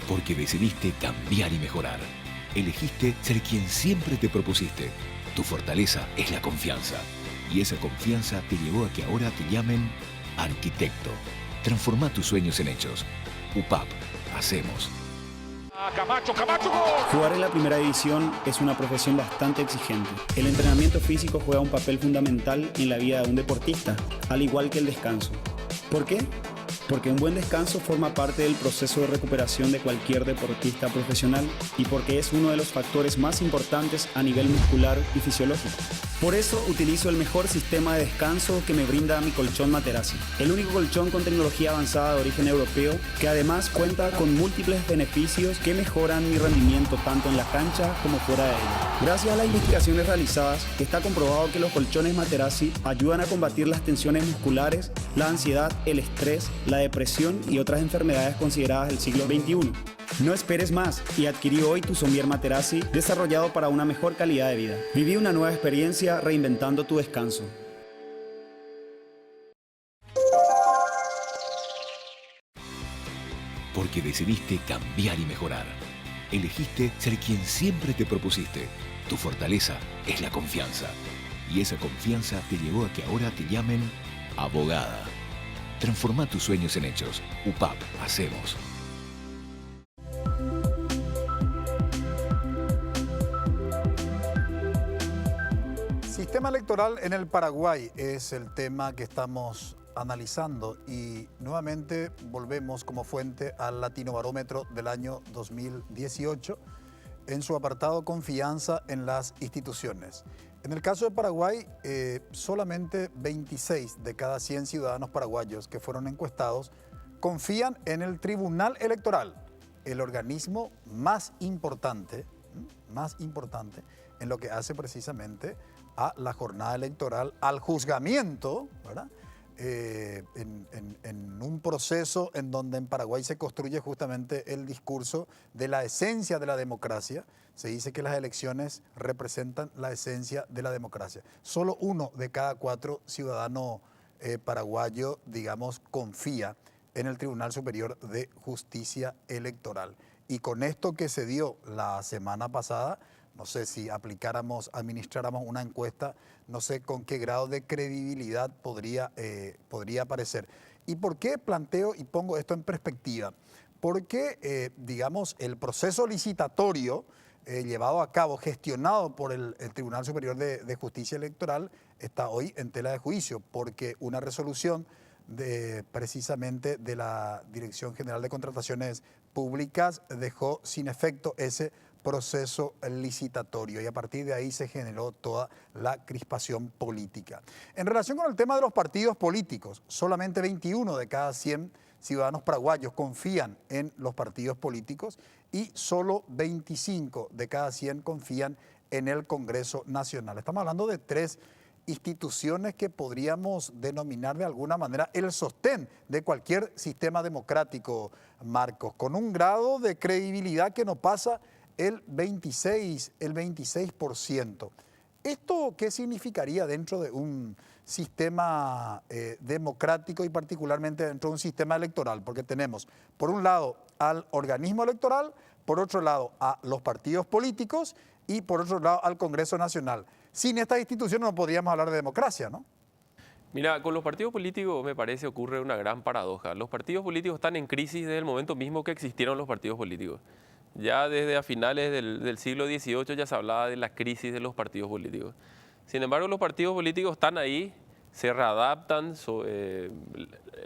Porque decidiste cambiar y mejorar. Elegiste ser quien siempre te propusiste. Tu fortaleza es la confianza. Y esa confianza te llevó a que ahora te llamen arquitecto. Transforma tus sueños en hechos. UPAP. Hacemos. Camacho, jugar en la primera división es una profesión bastante exigente. El entrenamiento físico juega un papel fundamental en la vida de un deportista, al igual que el descanso. ¿Por qué? Porque un buen descanso forma parte del proceso de recuperación de cualquier deportista profesional y porque es uno de los factores más importantes a nivel muscular y fisiológico. Por eso utilizo el mejor sistema de descanso que me brinda mi colchón Materazzi, el único colchón con tecnología avanzada de origen europeo que además cuenta con múltiples beneficios que mejoran mi rendimiento tanto en la cancha como fuera de ella. Gracias a las investigaciones realizadas, está comprobado que los colchones Materazzi ayudan a combatir las tensiones musculares, la ansiedad, el estrés, la depresión y otras enfermedades consideradas del siglo XXI. No esperes más y adquirí hoy tu Sommier Materazzi desarrollado para una mejor calidad de vida. Viví una nueva experiencia reinventando tu descanso. Porque decidiste cambiar y mejorar. Elegiste ser quien siempre te propusiste. Tu fortaleza es la confianza. Y esa confianza te llevó a que ahora te llamen abogada. Transforma tus sueños en hechos. UPAP. Hacemos. Sistema electoral en el Paraguay es el tema que estamos analizando y nuevamente volvemos como fuente al Latinobarómetro del año 2018 en su apartado Confianza en las instituciones. En el caso de Paraguay, solamente 26 de cada 100 ciudadanos paraguayos que fueron encuestados confían en el Tribunal Electoral, el organismo más importante en lo que hace precisamente a la jornada electoral, al juzgamiento, ¿verdad? En un proceso en donde en Paraguay se construye justamente el discurso de la esencia de la democracia. Se dice que las elecciones representan la esencia de la democracia. Solo 1 de cada 4 ciudadanos paraguayos, digamos, confía en el Tribunal Superior de Justicia Electoral. Y con esto que se dio la semana pasada, no sé si administráramos una encuesta, no sé con qué grado de credibilidad podría aparecer. ¿Y por qué planteo y pongo esto en perspectiva? Porque, digamos, el proceso licitatorio llevado a cabo, gestionado por el Tribunal Superior de Justicia Electoral, está hoy en tela de juicio, porque una resolución precisamente de la Dirección General de Contrataciones Públicas dejó sin efecto ese proceso licitatorio y a partir de ahí se generó toda la crispación política. En relación con el tema de los partidos políticos, solamente 21 de cada 100 ciudadanos paraguayos confían en los partidos políticos y solo 25 de cada 100 confían en el Congreso Nacional. Estamos hablando de 3 instituciones que podríamos denominar de alguna manera el sostén de cualquier sistema democrático, Marcos, con un grado de credibilidad que no pasa el 26%. ¿Esto qué significaría dentro de un sistema democrático y particularmente dentro de un sistema electoral? Porque tenemos, por un lado, al organismo electoral, por otro lado, a los partidos políticos y por otro lado, al Congreso Nacional. Sin estas instituciones no podríamos hablar de democracia, ¿no? Mira, con los partidos políticos me parece ocurre una gran paradoja. Los partidos políticos están en crisis desde el momento mismo que existieron los partidos políticos. Ya desde a finales del siglo XVIII ya se hablaba de la crisis de los partidos políticos. Sin embargo, los partidos políticos están ahí, se readaptan,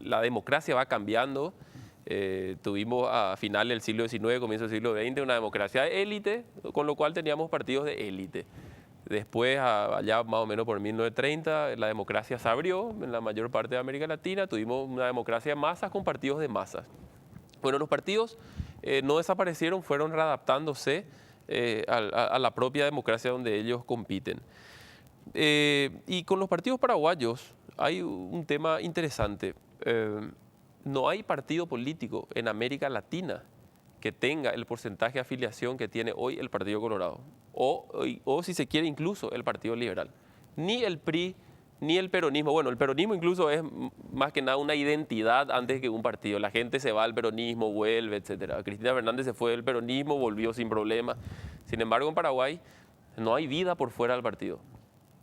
la democracia va cambiando. Tuvimos a finales del siglo XIX, comienzo del siglo XX, una democracia de élite, con lo cual teníamos partidos de élite. Después, allá más o menos por 1930, la democracia se abrió en la mayor parte de América Latina, tuvimos una democracia de masas con partidos de masas. Bueno, los partidos no desaparecieron, fueron readaptándose a la propia democracia donde ellos compiten. Y con los partidos paraguayos hay un tema interesante. No hay partido político en América Latina que tenga el porcentaje de afiliación que tiene hoy el Partido Colorado, o si se quiere incluso el Partido Liberal. Ni el PRI, ni el peronismo. Bueno, el peronismo incluso es más que nada una identidad antes que un partido. La gente se va al peronismo, vuelve, etc. Cristina Fernández se fue del peronismo, volvió sin problema. Sin embargo, en Paraguay no hay vida por fuera del partido.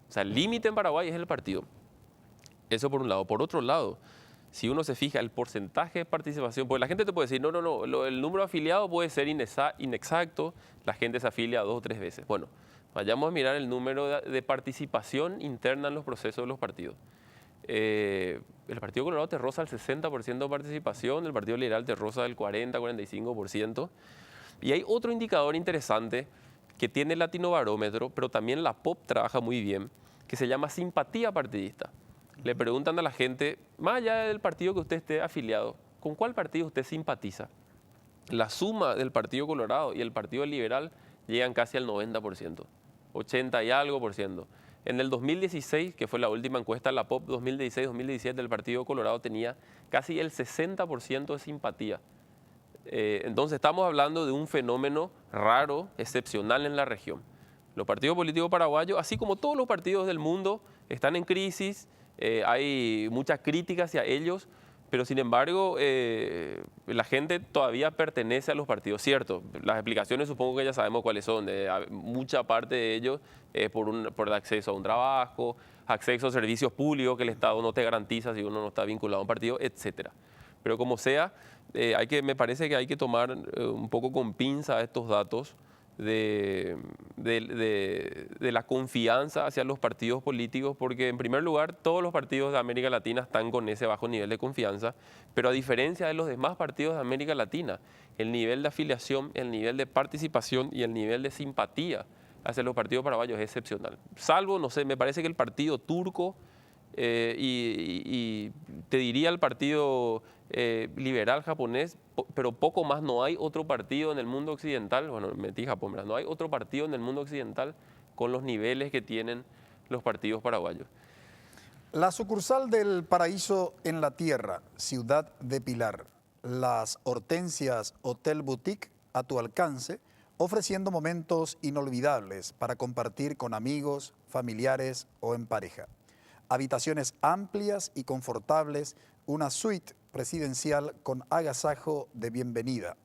O sea, el límite en Paraguay es el partido. Eso por un lado. Por otro lado, si uno se fija el porcentaje de participación, porque la gente te puede decir, no, el número de afiliados puede ser inexacto, la gente se afilia 2 o 3 veces. Bueno, vayamos a mirar el número de participación interna en los procesos de los partidos. El Partido Colorado te roza el 60% de participación, el Partido Liberal te roza el 40-45%. Y hay otro indicador interesante que tiene el Latinobarómetro, pero también la POP trabaja muy bien, que se llama simpatía partidista. Le preguntan a la gente, más allá del partido que usted esté afiliado, ¿con cuál partido usted simpatiza? La suma del Partido Colorado y el Partido Liberal llegan casi al 90%, 80 y algo por ciento. En el 2016, que fue la última encuesta, la POP 2016-2017 del Partido Colorado tenía casi el 60% de simpatía. Entonces estamos hablando de un fenómeno raro, excepcional en la región. Los partidos políticos paraguayos, así como todos los partidos del mundo, están en crisis, hay muchas críticas hacia ellos, pero sin embargo la gente todavía pertenece a los partidos. Cierto, las explicaciones supongo que ya sabemos cuáles son. Mucha parte de ellos es por el acceso a un trabajo, acceso a servicios públicos que el Estado no te garantiza si uno no está vinculado a un partido, etc. Pero como sea, me parece que hay que tomar un poco con pinza estos datos de la confianza hacia los partidos políticos, porque en primer lugar todos los partidos de América Latina están con ese bajo nivel de confianza, pero a diferencia de los demás partidos de América Latina, el nivel de afiliación, el nivel de participación y el nivel de simpatía hacia los partidos paraguayos es excepcional. Salvo, no sé, me parece que el partido turco y te diría el partido liberal japonés, pero poco más. No hay otro partido en el mundo occidental, bueno, metí Japón, no hay otro partido en el mundo occidental con los niveles que tienen los partidos paraguayos. La sucursal del Paraíso en la Tierra, Ciudad de Pilar, Las Hortensias Hotel Boutique a tu alcance, ofreciendo momentos inolvidables para compartir con amigos, familiares o en pareja. Habitaciones amplias y confortables, una suite presidencial con agasajo de bienvenida,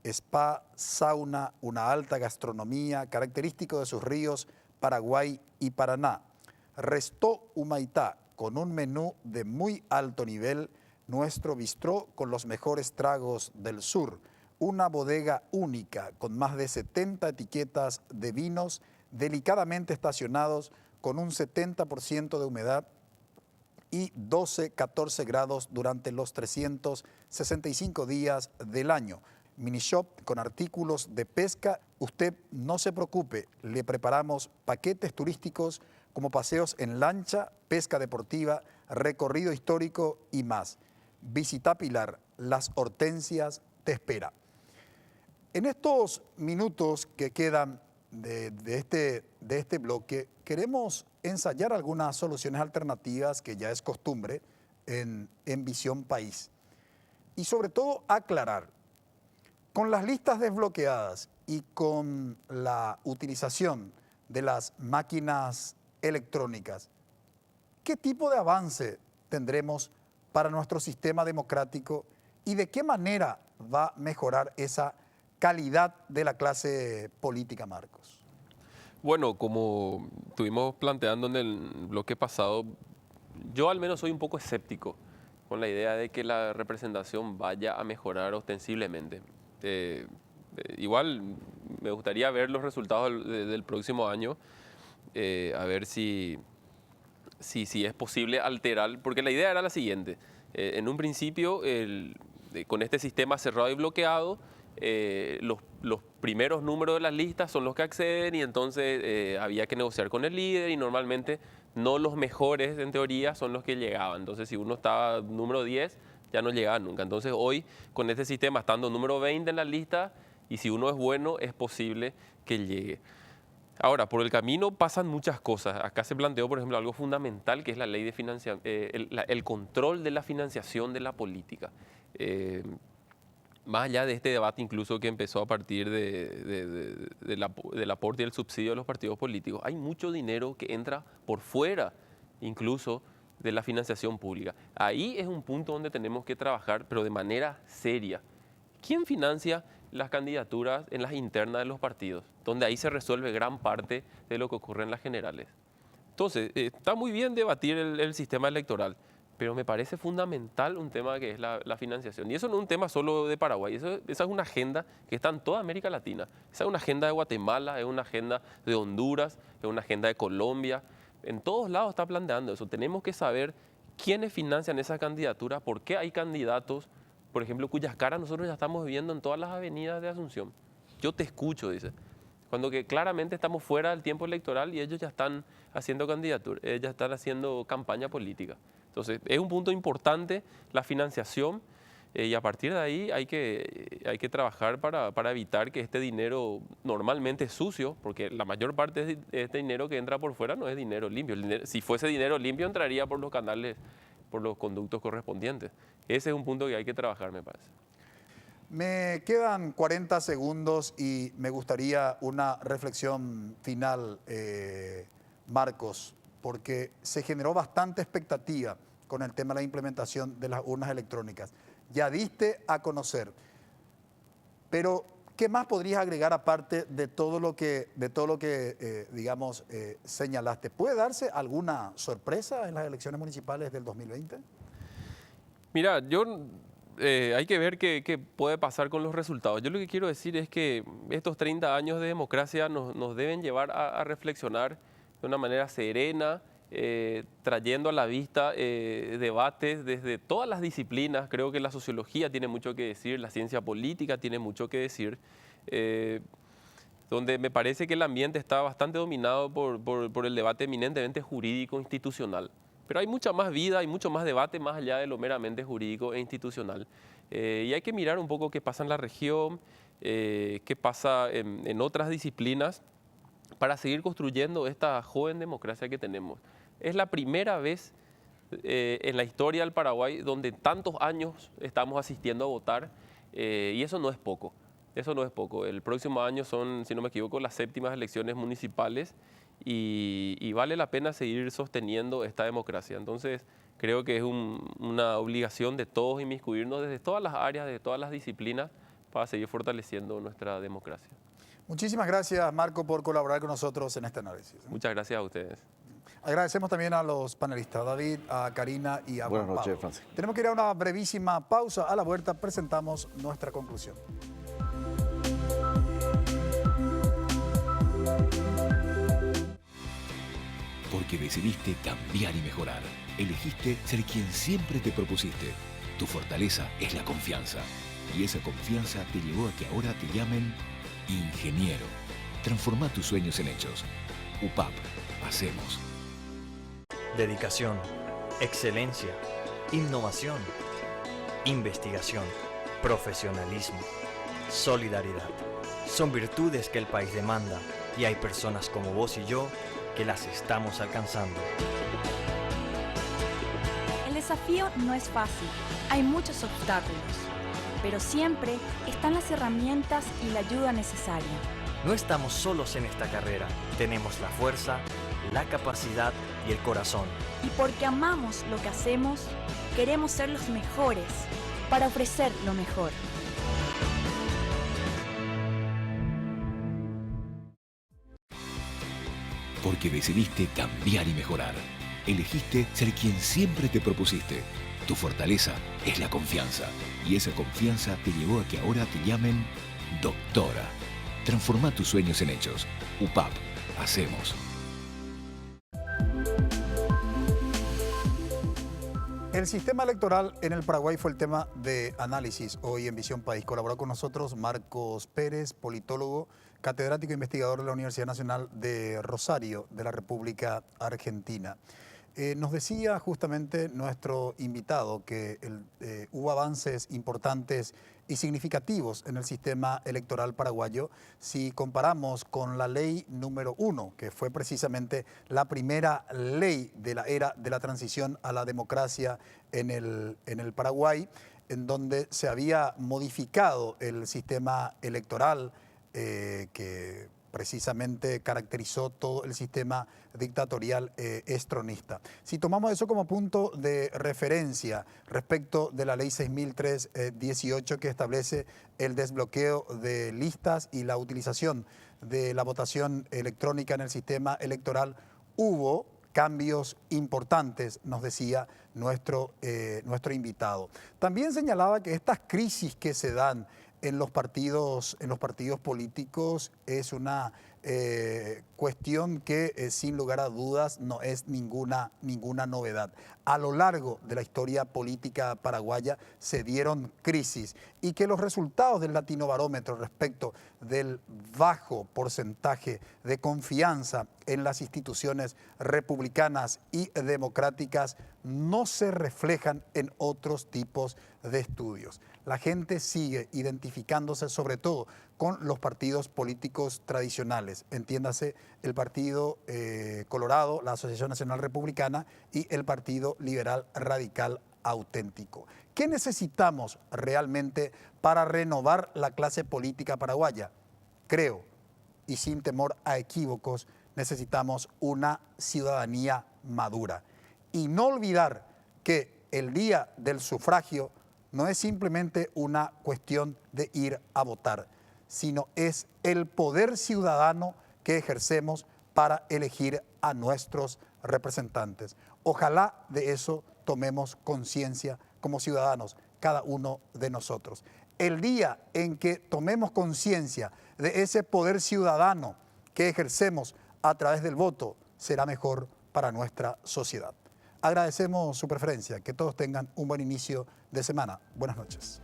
spa, sauna, una alta gastronomía, característico de sus ríos Paraguay y Paraná. Restó Humaitá, con un menú de muy alto nivel, nuestro bistró con los mejores tragos del sur, una bodega única con más de 70 etiquetas de vinos delicadamente estacionados con un 70% de humedad y 12-14 grados durante los 365 días del año. Mini shop con artículos de pesca. Usted no se preocupe, le preparamos paquetes turísticos como paseos en lancha, pesca deportiva, recorrido histórico y más. Visita Pilar, Las Hortensias te espera. En estos minutos que quedan de este bloque, queremos ensayar algunas soluciones alternativas que ya es costumbre en Visión País. Y sobre todo aclarar, con las listas desbloqueadas y con la utilización de las máquinas electrónicas, ¿qué tipo de avance tendremos para nuestro sistema democrático y de qué manera va a mejorar esa calidad de la clase política, Marcos? Bueno, como estuvimos planteando en el bloque pasado, yo al menos soy un poco escéptico con la idea de que la representación vaya a mejorar ostensiblemente. Igual me gustaría ver los resultados del próximo año, a ver si es posible alterar, porque la idea era la siguiente. En un principio, con este sistema cerrado y bloqueado, los primeros números de las listas son los que acceden y entonces había que negociar con el líder y normalmente no los mejores en teoría son los que llegaban. Entonces si uno estaba número 10 ya no llegaba nunca. Entonces hoy con este sistema estando número 20 en la lista y si uno es bueno es posible que llegue. Ahora, por el camino pasan muchas cosas. Acá se planteó, por ejemplo, algo fundamental que es la ley de el control de la financiación de la política. Más allá de este debate incluso que empezó a partir del aporte y el subsidio de los partidos políticos, hay mucho dinero que entra por fuera incluso de la financiación pública. Ahí es un punto donde tenemos que trabajar, pero de manera seria. ¿Quién financia las candidaturas en las internas de los partidos? Donde ahí se resuelve gran parte de lo que ocurre en las generales. Entonces, está muy bien debatir el sistema electoral, pero me parece fundamental un tema que es la financiación. Y eso no es un tema solo de Paraguay, esa es una agenda que está en toda América Latina. Esa es una agenda de Guatemala, es una agenda de Honduras, es una agenda de Colombia. En todos lados está planteando eso. Tenemos que saber quiénes financian esas candidaturas, por qué hay candidatos, por ejemplo, cuyas caras nosotros ya estamos viendo en todas las avenidas de Asunción. Yo te escucho, dice. Cuando que claramente estamos fuera del tiempo electoral y ellos ya están haciendo candidatura, ya están haciendo campaña política. Entonces, es un punto importante la financiación y a partir de ahí hay que trabajar para evitar que este dinero normalmente sucio, porque la mayor parte de este dinero que entra por fuera no es dinero limpio. Si fuese dinero limpio entraría por los canales, por los conductos correspondientes. Ese es un punto que hay que trabajar, me parece. Me quedan 40 segundos y me gustaría una reflexión final, Marcos, porque se generó bastante expectativa con el tema de la implementación de las urnas electrónicas. Ya diste a conocer, pero ¿qué más podrías agregar aparte de todo lo que digamos, señalaste? ¿Puede darse alguna sorpresa en las elecciones municipales del 2020? Mira, hay que ver qué puede pasar con los resultados. Yo lo que quiero decir es que estos 30 años de democracia nos deben llevar a reflexionar de una manera serena, trayendo a la vista debates desde todas las disciplinas. Creo que la sociología tiene mucho que decir, la ciencia política tiene mucho que decir, donde me parece que el ambiente está bastante dominado por el debate eminentemente jurídico institucional. Pero hay mucha más vida, hay mucho más debate más allá de lo meramente jurídico e institucional. Y hay que mirar un poco qué pasa en la región, qué pasa en otras disciplinas, para seguir construyendo esta joven democracia que tenemos. Es la primera vez en la historia del Paraguay donde tantos años estamos asistiendo a votar y eso no es poco. Eso no es poco. El próximo año son, si no me equivoco, las 7ª elecciones municipales y vale la pena seguir sosteniendo esta democracia. Entonces, creo que es una obligación de todos inmiscuirnos desde todas las áreas, desde todas las disciplinas, para seguir fortaleciendo nuestra democracia. Muchísimas gracias, Marco, por colaborar con nosotros en este análisis. Muchas gracias a ustedes. Agradecemos también a los panelistas, a David, a Karina y a Juan Buenas noches, Pablo. Francisco. Tenemos que ir a una brevísima pausa. A la vuelta presentamos nuestra conclusión. Porque decidiste cambiar y mejorar. Elegiste ser quien siempre te propusiste. Tu fortaleza es la confianza. Y esa confianza te llevó a que ahora te llamen ingeniero. Transforma tus sueños en hechos. UPAP. Hacemos. Dedicación, excelencia, innovación, investigación, profesionalismo, solidaridad. Son virtudes que el país demanda y hay personas como vos y yo que las estamos alcanzando. El desafío no es fácil, hay muchos obstáculos, pero siempre están las herramientas y la ayuda necesaria. No estamos solos en esta carrera, tenemos la fuerza, la capacidad y el corazón. Y porque amamos lo que hacemos, queremos ser los mejores para ofrecer lo mejor. Porque decidiste cambiar y mejorar. Elegiste ser quien siempre te propusiste. Tu fortaleza es la confianza. Y esa confianza te llevó a que ahora te llamen doctora. Transforma tus sueños en hechos. UPAP. Hacemos. El sistema electoral en el Paraguay fue el tema de análisis hoy en Visión País. Colaboró con nosotros Marcos Pérez, politólogo, catedrático e investigador de la Universidad Nacional de Rosario, de la República Argentina. Nos decía justamente nuestro invitado que hubo avances importantes y significativos en el sistema electoral paraguayo si comparamos con la ley número 1, que fue precisamente la primera ley de la era de la transición a la democracia en el Paraguay, en donde se había modificado el sistema electoral que precisamente caracterizó todo el sistema dictatorial estronista. Si tomamos eso como punto de referencia respecto de la ley 6.318 que establece el desbloqueo de listas y la utilización de la votación electrónica en el sistema electoral, hubo cambios importantes, nos decía nuestro invitado. También señalaba que estas crisis que se dan en los partidos políticos es una cuestión que sin lugar a dudas no es ninguna novedad. A lo largo de la historia política paraguaya se dieron crisis y que los resultados del Latinobarómetro respecto del bajo porcentaje de confianza en las instituciones republicanas y democráticas no se reflejan en otros tipos de estudios. La gente sigue identificándose sobre todo con los partidos políticos tradicionales, entiéndase el Partido Colorado, la Asociación Nacional Republicana y el Partido Liberal Radical Auténtico. ¿Qué necesitamos realmente para renovar la clase política paraguaya? Creo, y sin temor a equívocos, necesitamos una ciudadanía madura. Y no olvidar que el día del sufragio no es simplemente una cuestión de ir a votar, sino es el poder ciudadano que ejercemos para elegir a nuestros representantes. Ojalá de eso tomemos conciencia como ciudadanos, cada uno de nosotros. El día en que tomemos conciencia de ese poder ciudadano que ejercemos a través del voto, será mejor para nuestra sociedad. Agradecemos su preferencia, que todos tengan un buen inicio de semana. Buenas noches.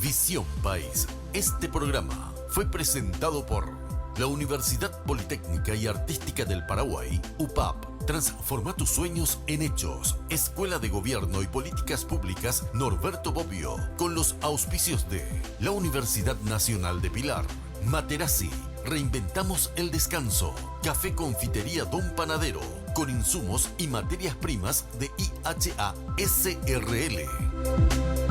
Visión País. Este programa fue presentado por la Universidad Politécnica y Artística del Paraguay, UPAP. Transforma tus sueños en hechos. Escuela de Gobierno y Políticas Públicas Norberto Bobbio, con los auspicios de la Universidad Nacional de Pilar, Materazzi, Reinventamos el Descanso, Café Confitería Don Panadero, con insumos y materias primas de IHA SRL.